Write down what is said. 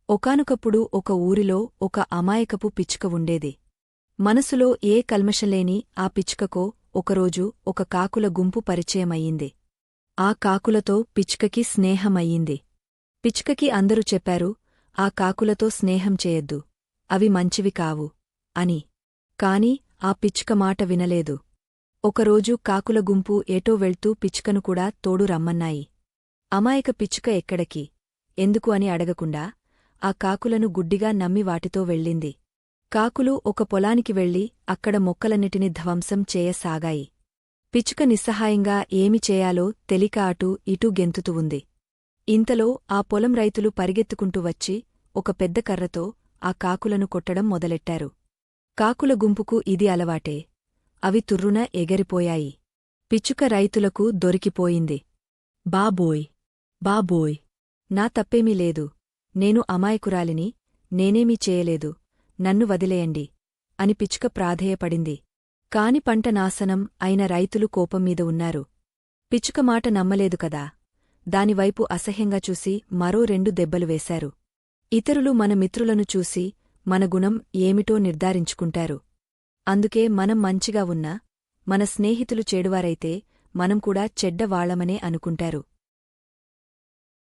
ఒకానొకప్పుడు ఒక ఊరిలో ఒక అమాయకపు పిచ్చుక ఉండేది. మనసులో ఏ కల్మషంలేని ఆ పిచ్చుకకో ఒకరోజు ఒక కాకుల గుంపు పరిచయమయ్యింది. ఆ కాకులతో పిచ్చుకకి స్నేహమయ్యింది. పిచ్చుకకి అందరూ చెప్పారు, ఆ కాకులతో స్నేహం చేయొద్దు, అవి మంచివి కావు అని. కాని ఆ పిచ్చుక మాట వినలేదు. ఒకరోజు కాకుల గుంపు ఏటో వెళ్తూ పిచ్చుకను కూడా తోడు రమ్మన్నాయి. అమాయక పిచ్చుక ఎక్కడికి, ఎందుకు అని అడగకుండా ఆ కాకులను గుడ్డిగా నమ్మి వాటితో వెళ్ళింది. కాకులు ఒక పొలానికి వెళ్లి అక్కడ మొక్కలన్నిటిని ధ్వంసం చేయసాగాయి. పిచ్చుక నిస్సహాయంగా ఏమి చేయాలో తెలిక అటూ ఇటూ గెంతుతూ ఉంది. ఇంతలో ఆ పొలం రైతులు పరిగెత్తుకుంటూ వచ్చి ఒక పెద్ద కర్రతో ఆ కాకులను కొట్టడం మొదలెట్టారు. కాకుల గుంపుకు ఇది అలవాటే. అవి తుర్రున ఎగరిపోయాయి. పిచ్చుక రైతులకు దొరికిపోయింది. బాబోయ్, బాబోయ్, నా తప్పేమీ లేదు, నేను అమాయకురాలిని, నేనేమీ చేయలేదు, నన్ను వదిలేయండి అని పిచ్చుక ప్రాధేయపడింది. కాని పంట నాశనం అయిన రైతులు కోపంమీద ఉన్నారు. పిచ్చుక మాట నమ్మలేదు కదా. దానివైపు అసహ్యంగా చూసి మరో 2 దెబ్బలు వేశారు. ఇతరులు మన మిత్రులను చూసి మన గుణం ఏమిటో నిర్ధారించుకుంటారు. అందుకే మనం మంచిగా ఉన్నా మన స్నేహితులు చెడువారైతే మనం కూడా చెడ్డవాళ్లమనే అనుకుంటారు.